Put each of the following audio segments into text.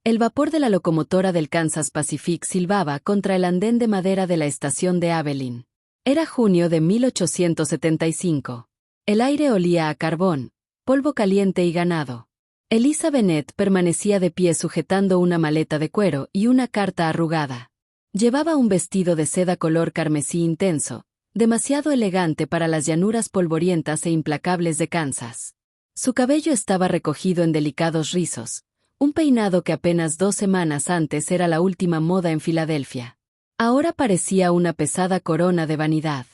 El vapor de la locomotora del Kansas Pacific silbaba contra el andén de madera de la estación de Abilene. Era junio de 1875. El aire olía a carbón, polvo caliente y ganado. Eliza Bennett permanecía de pie sujetando una maleta de cuero y una carta arrugada. Llevaba un vestido de seda color carmesí intenso, demasiado elegante para las llanuras polvorientas e implacables de Kansas. Su cabello estaba recogido en delicados rizos, un peinado que apenas 2 semanas antes era la última moda en Filadelfia. Ahora parecía una pesada corona de vanidad.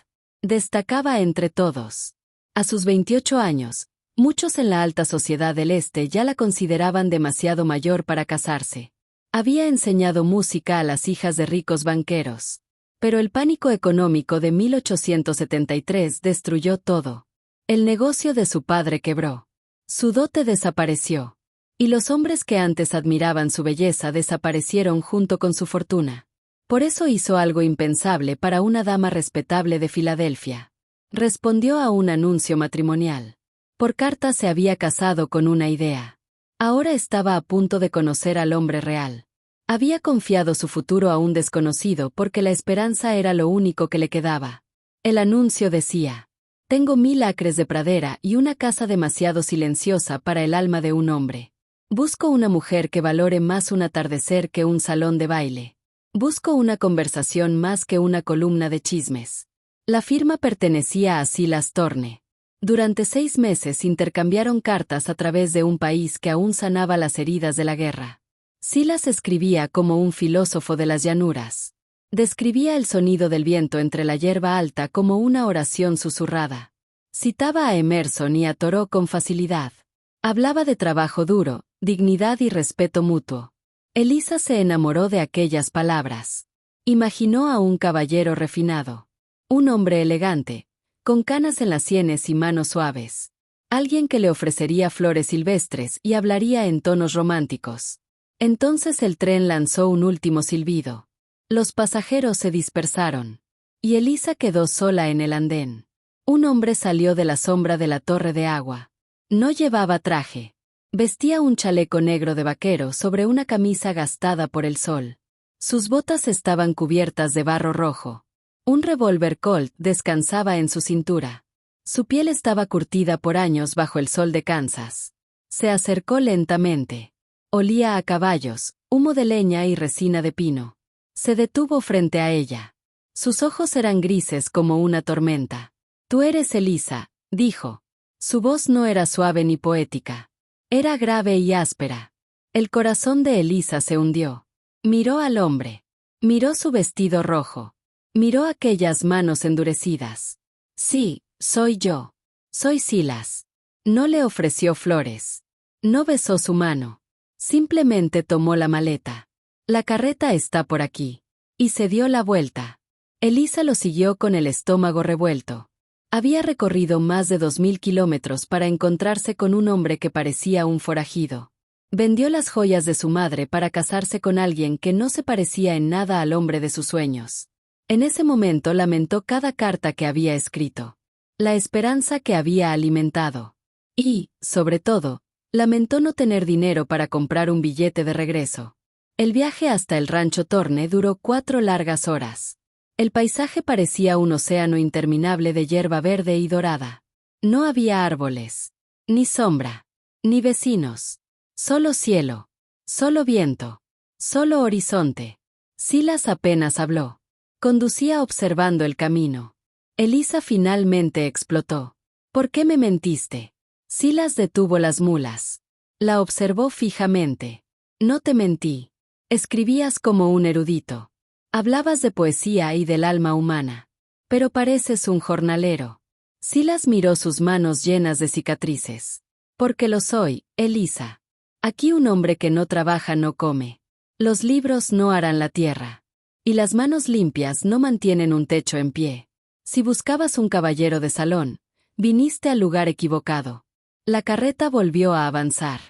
Destacaba entre todos. A sus 28 años, muchos en la alta sociedad del Este ya la consideraban demasiado mayor para casarse. Había enseñado música a las hijas de ricos banqueros. Pero el pánico económico de 1873 destruyó todo. El negocio de su padre quebró. Su dote desapareció. Y los hombres que antes admiraban su belleza desaparecieron junto con su fortuna. Por eso hizo algo impensable para una dama respetable de Filadelfia. Respondió a un anuncio matrimonial. Por carta se había casado con una idea. Ahora estaba a punto de conocer al hombre real. Había confiado su futuro a un desconocido porque la esperanza era lo único que le quedaba. El anuncio decía: tengo 1000 acres de pradera y una casa demasiado silenciosa para el alma de un hombre. Busco una mujer que valore más un atardecer que un salón de baile. Busco una conversación más que una columna de chismes. La firma pertenecía a Silas Thorne. Durante 6 meses intercambiaron cartas a través de un país que aún sanaba las heridas de la guerra. Silas escribía como un filósofo de las llanuras. Describía el sonido del viento entre la hierba alta como una oración susurrada. Citaba a Emerson y a Thoreau con facilidad. Hablaba de trabajo duro, dignidad y respeto mutuo. Eliza se enamoró de aquellas palabras. Imaginó a un caballero refinado. Un hombre elegante, con canas en las sienes y manos suaves. Alguien que le ofrecería flores silvestres y hablaría en tonos románticos. Entonces el tren lanzó un último silbido. Los pasajeros se dispersaron. Y Eliza quedó sola en el andén. Un hombre salió de la sombra de la torre de agua. No llevaba traje. Vestía un chaleco negro de vaquero sobre una camisa gastada por el sol. Sus botas estaban cubiertas de barro rojo. Un revólver Colt descansaba en su cintura. Su piel estaba curtida por años bajo el sol de Kansas. Se acercó lentamente. Olía a caballos, humo de leña y resina de pino. Se detuvo frente a ella. Sus ojos eran grises como una tormenta. «Tú eres Eliza», dijo. Su voz no era suave ni poética. Era grave y áspera. El corazón de Eliza se hundió. Miró al hombre. Miró su vestido rojo. Miró aquellas manos endurecidas. «Sí, soy yo. Soy Silas». No le ofreció flores. No besó su mano. Simplemente tomó la maleta. «La carreta está por aquí». Y se dio la vuelta. Eliza lo siguió con el estómago revuelto. Había recorrido más de 2000 kilómetros para encontrarse con un hombre que parecía un forajido. Vendió las joyas de su madre para casarse con alguien que no se parecía en nada al hombre de sus sueños. En ese momento lamentó cada carta que había escrito. La esperanza que había alimentado. Y, sobre todo, lamentó no tener dinero para comprar un billete de regreso. El viaje hasta el rancho Thorne duró 4 largas horas. El paisaje parecía un océano interminable de hierba verde y dorada. No había árboles, ni sombra, ni vecinos. Solo cielo, solo viento, solo horizonte. Silas apenas habló. Conducía observando el camino. Eliza finalmente explotó. «¿Por qué me mentiste?» Silas detuvo las mulas. La observó fijamente. «No te mentí. Escribías como un erudito. Hablabas de poesía y del alma humana. Pero pareces un jornalero». Silas miró sus manos llenas de cicatrices. «Porque lo soy, Eliza. Aquí un hombre que no trabaja no come. Los libros no harán la tierra. Y las manos limpias no mantienen un techo en pie. Si buscabas un caballero de salón, viniste al lugar equivocado». La carreta volvió a avanzar.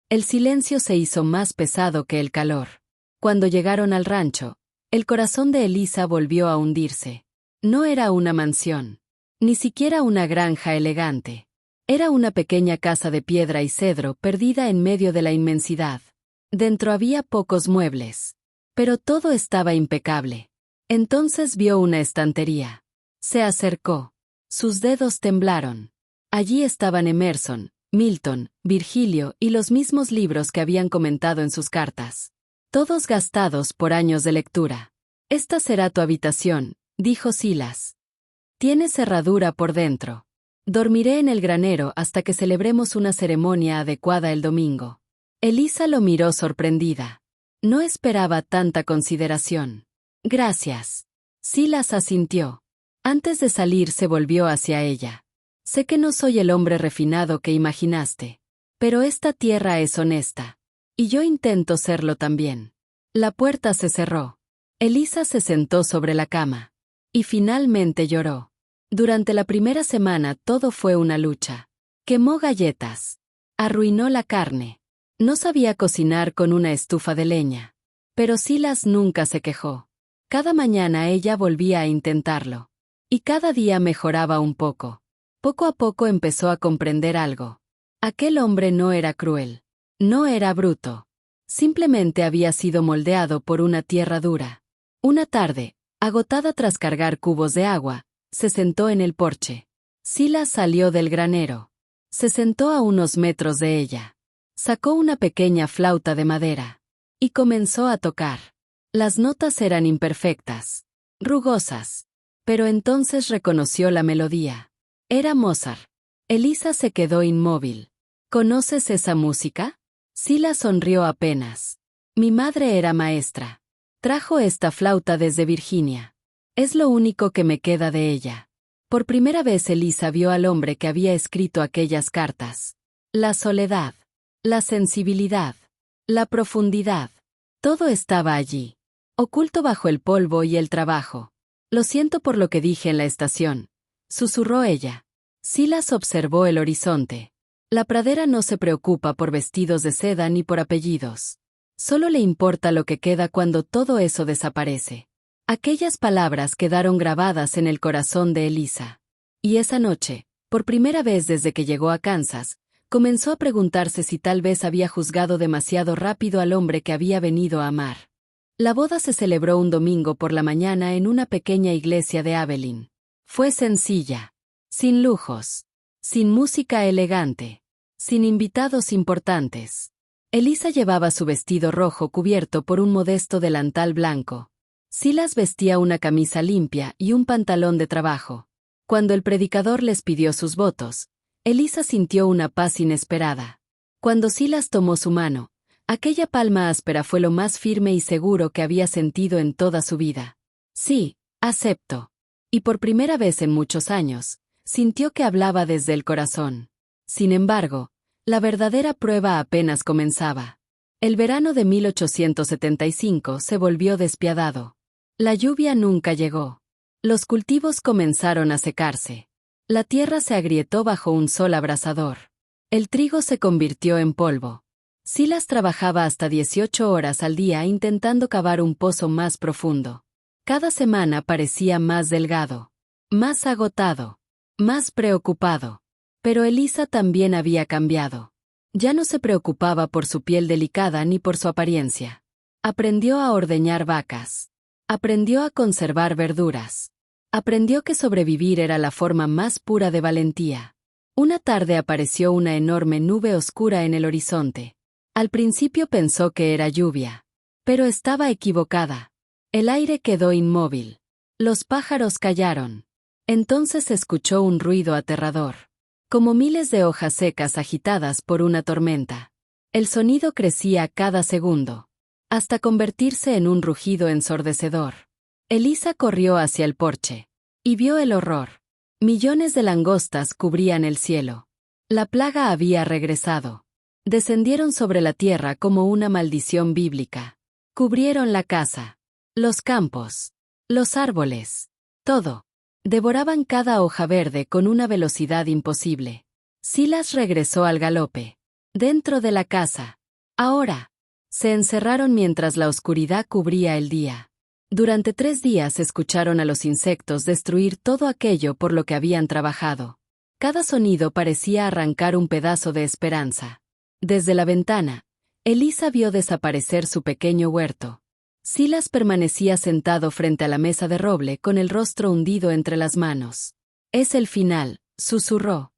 El silencio se hizo más pesado que el calor. Cuando llegaron al rancho, el corazón de Eliza volvió a hundirse. No era una mansión. Ni siquiera una granja elegante. Era una pequeña casa de piedra y cedro perdida en medio de la inmensidad. Dentro había pocos muebles. Pero todo estaba impecable. Entonces vio una estantería. Se acercó. Sus dedos temblaron. Allí estaban Emerson, Milton, Virgilio y los mismos libros que habían comentado en sus cartas. Todos gastados por años de lectura. «Esta será tu habitación», dijo Silas. «Tiene cerradura por dentro. Dormiré en el granero hasta que celebremos una ceremonia adecuada el domingo». Elisa lo miró sorprendida. No esperaba tanta consideración. «Gracias». Silas asintió. Antes de salir se volvió hacia ella. «Sé que no soy el hombre refinado que imaginaste. Pero esta tierra es honesta. Y yo intento serlo también». La puerta se cerró. Elisa se sentó sobre la cama. Y finalmente lloró. Durante la primera semana todo fue una lucha. Quemó galletas. Arruinó la carne. No sabía cocinar con una estufa de leña. Pero Silas nunca se quejó. Cada mañana ella volvía a intentarlo. Y cada día mejoraba un poco. Poco a poco empezó a comprender algo. Aquel hombre no era cruel. No era bruto. Simplemente había sido moldeado por una tierra dura. Una tarde, agotada tras cargar cubos de agua, se sentó en el porche. Silas salió del granero. Se sentó a unos metros de ella. Sacó una pequeña flauta de madera. Y comenzó a tocar. Las notas eran imperfectas. Rugosas. Pero entonces reconoció la melodía. Era Mozart. Elisa se quedó inmóvil. ¿Conoces esa música? Silas sonrió apenas. Mi madre era maestra. Trajo esta flauta desde Virginia. Es lo único que me queda de ella. Por primera vez Elisa vio al hombre que había escrito aquellas cartas. La soledad. La sensibilidad. La profundidad. Todo estaba allí. Oculto bajo el polvo y el trabajo. Lo siento por lo que dije en la estación, susurró ella. Silas observó el horizonte. La pradera no se preocupa por vestidos de seda ni por apellidos. Solo le importa lo que queda cuando todo eso desaparece. Aquellas palabras quedaron grabadas en el corazón de Elisa. Y esa noche, por primera vez desde que llegó a Kansas, comenzó a preguntarse si tal vez había juzgado demasiado rápido al hombre que había venido a amar. La boda se celebró un domingo por la mañana en una pequeña iglesia de Abilene. Fue sencilla. Sin lujos. Sin música elegante. Sin invitados importantes. Elisa llevaba su vestido rojo cubierto por un modesto delantal blanco. Silas vestía una camisa limpia y un pantalón de trabajo. Cuando el predicador les pidió sus votos, Elisa sintió una paz inesperada. Cuando Silas tomó su mano, aquella palma áspera fue lo más firme y seguro que había sentido en toda su vida. Sí, acepto. Y por primera vez en muchos años, sintió que hablaba desde el corazón. Sin embargo, la verdadera prueba apenas comenzaba. El verano de 1875 se volvió despiadado. La lluvia nunca llegó. Los cultivos comenzaron a secarse. La tierra se agrietó bajo un sol abrasador. El trigo se convirtió en polvo. Silas trabajaba hasta 18 horas al día intentando cavar un pozo más profundo. Cada semana parecía más delgado, más agotado, más preocupado. Pero Elisa también había cambiado. Ya no se preocupaba por su piel delicada ni por su apariencia. Aprendió a ordeñar vacas. Aprendió a conservar verduras. Aprendió que sobrevivir era la forma más pura de valentía. Una tarde apareció una enorme nube oscura en el horizonte. Al principio pensó que era lluvia. Pero estaba equivocada. El aire quedó inmóvil. Los pájaros callaron. Entonces escuchó un ruido aterrador. Como miles de hojas secas agitadas por una tormenta. El sonido crecía cada segundo, hasta convertirse en un rugido ensordecedor. Elisa corrió hacia el porche. Y vio el horror. Millones de langostas cubrían el cielo. La plaga había regresado. Descendieron sobre la tierra como una maldición bíblica. Cubrieron la casa, los campos, los árboles, todo. Devoraban cada hoja verde con una velocidad imposible. Silas regresó al galope. Dentro de la casa. Ahora. Se encerraron mientras la oscuridad cubría el día. Durante 3 días escucharon a los insectos destruir todo aquello por lo que habían trabajado. Cada sonido parecía arrancar un pedazo de esperanza. Desde la ventana, Elisa vio desaparecer su pequeño huerto. Silas permanecía sentado frente a la mesa de roble con el rostro hundido entre las manos. Es el final, susurró.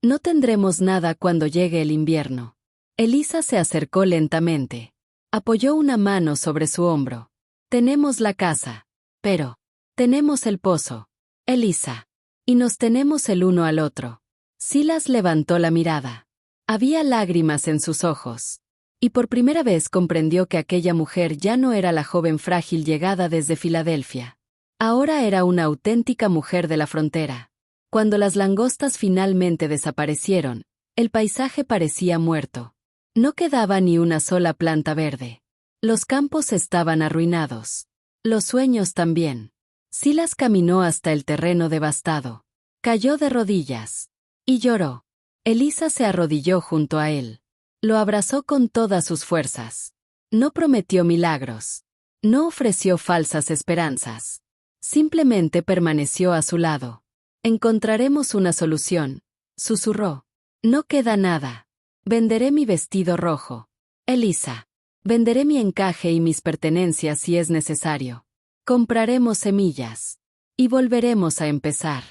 No tendremos nada cuando llegue el invierno. Elisa se acercó lentamente. Apoyó una mano sobre su hombro. Tenemos la casa. Pero tenemos el pozo. Elisa. Y nos tenemos el uno al otro. Silas levantó la mirada. Había lágrimas en sus ojos. Y por primera vez comprendió que aquella mujer ya no era la joven frágil llegada desde Filadelfia. Ahora era una auténtica mujer de la frontera. Cuando las langostas finalmente desaparecieron, el paisaje parecía muerto. No quedaba ni una sola planta verde. Los campos estaban arruinados. Los sueños también. Silas caminó hasta el terreno devastado. Cayó de rodillas. Y lloró. Elisa se arrodilló junto a él. Lo abrazó con todas sus fuerzas. No prometió milagros. No ofreció falsas esperanzas. Simplemente permaneció a su lado. Encontraremos una solución, susurró. No queda nada. Venderé mi vestido rojo. Elisa. Venderé mi encaje y mis pertenencias si es necesario. Compraremos semillas. Y volveremos a empezar.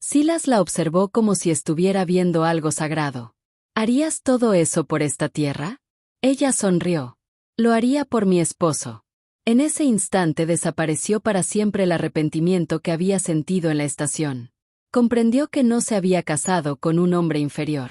Silas la observó como si estuviera viendo algo sagrado. ¿Harías todo eso por esta tierra? Ella sonrió. Lo haría por mi esposo. En ese instante desapareció para siempre el arrepentimiento que había sentido en la estación. Comprendió que no se había casado con un hombre inferior.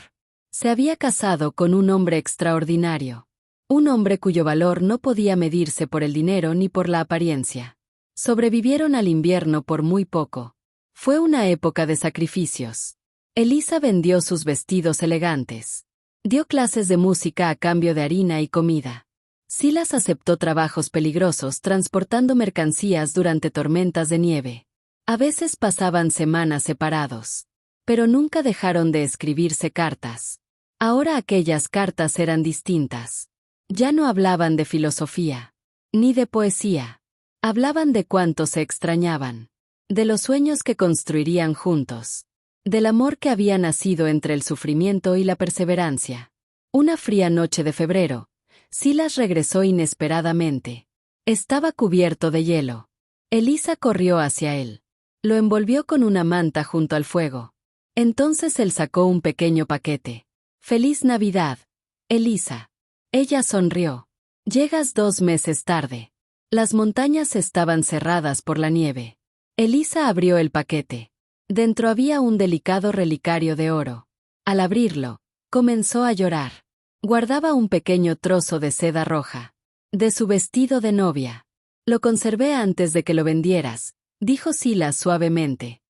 Se había casado con un hombre extraordinario. Un hombre cuyo valor no podía medirse por el dinero ni por la apariencia. Sobrevivieron al invierno por muy poco. Fue una época de sacrificios. Elisa vendió sus vestidos elegantes. Dio clases de música a cambio de harina y comida. Silas aceptó trabajos peligrosos transportando mercancías durante tormentas de nieve. A veces pasaban semanas separados. Pero nunca dejaron de escribirse cartas. Ahora aquellas cartas eran distintas. Ya no hablaban de filosofía. Ni de poesía. Hablaban de cuánto se extrañaban. De los sueños que construirían juntos. Del amor que había nacido entre el sufrimiento y la perseverancia. Una fría noche de febrero, Silas regresó inesperadamente. Estaba cubierto de hielo. Elisa corrió hacia él. Lo envolvió con una manta junto al fuego. Entonces él sacó un pequeño paquete. «Feliz Navidad, Elisa». Ella sonrió. «Llegas 2 meses tarde». Las montañas estaban cerradas por la nieve. Elisa abrió el paquete. Dentro había un delicado relicario de oro. Al abrirlo, comenzó a llorar. Guardaba un pequeño trozo de seda roja. De su vestido de novia. «Lo conservé antes de que lo vendieras», dijo Silas suavemente.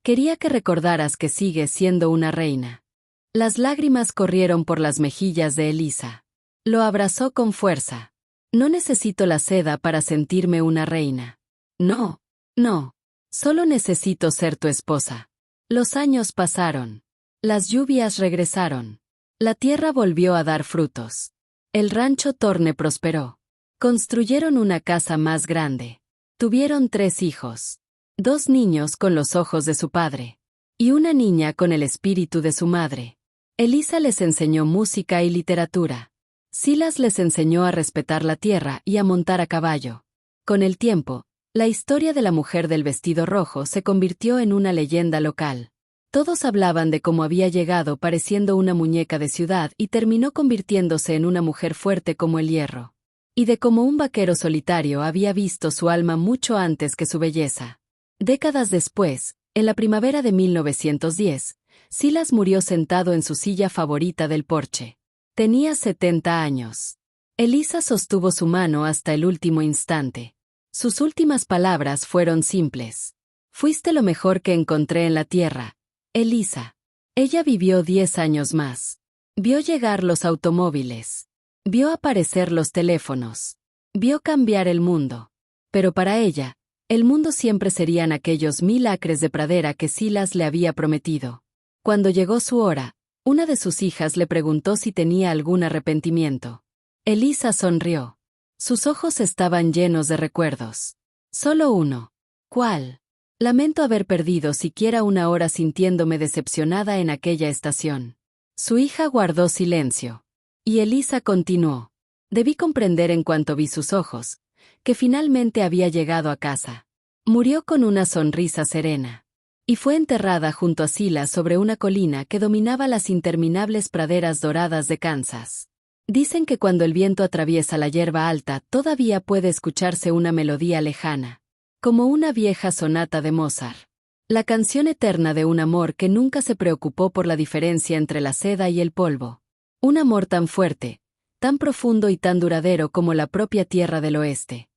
«Quería que recordaras que sigues siendo una reina». Las lágrimas corrieron por las mejillas de Elisa. Lo abrazó con fuerza. «No necesito la seda para sentirme una reina. No, no. Solo necesito ser tu esposa». Los años pasaron. Las lluvias regresaron. La tierra volvió a dar frutos. El rancho Torne prosperó. Construyeron una casa más grande. Tuvieron 3 hijos. 2 niños con los ojos de su padre. Y una niña con el espíritu de su madre. Elisa les enseñó música y literatura. Silas les enseñó a respetar la tierra y a montar a caballo. Con el tiempo, la historia de la mujer del vestido rojo se convirtió en una leyenda local. Todos hablaban de cómo había llegado pareciendo una muñeca de ciudad y terminó convirtiéndose en una mujer fuerte como el hierro. Y de cómo un vaquero solitario había visto su alma mucho antes que su belleza. Décadas después, en la primavera de 1910, Silas murió sentado en su silla favorita del porche. Tenía 70 años. Elisa sostuvo su mano hasta el último instante. Sus últimas palabras fueron simples. «Fuiste lo mejor que encontré en la tierra, Elisa». Ella vivió 10 años más. Vio llegar los automóviles. Vio aparecer los teléfonos. Vio cambiar el mundo. Pero para ella, el mundo siempre serían aquellos 1000 acres de pradera que Silas le había prometido. Cuando llegó su hora, una de sus hijas le preguntó si tenía algún arrepentimiento. Elisa sonrió. Sus ojos estaban llenos de recuerdos. Solo uno. ¿Cuál? Lamento haber perdido siquiera una hora sintiéndome decepcionada en aquella estación. Su hija guardó silencio. Y Elisa continuó. Debí comprender en cuanto vi sus ojos, que finalmente había llegado a casa. Murió con una sonrisa serena. Y fue enterrada junto a Sila sobre una colina que dominaba las interminables praderas doradas de Kansas. Dicen que cuando el viento atraviesa la hierba alta todavía puede escucharse una melodía lejana, como una vieja sonata de Mozart. La canción eterna de un amor que nunca se preocupó por la diferencia entre la seda y el polvo. Un amor tan fuerte, tan profundo y tan duradero como la propia tierra del oeste.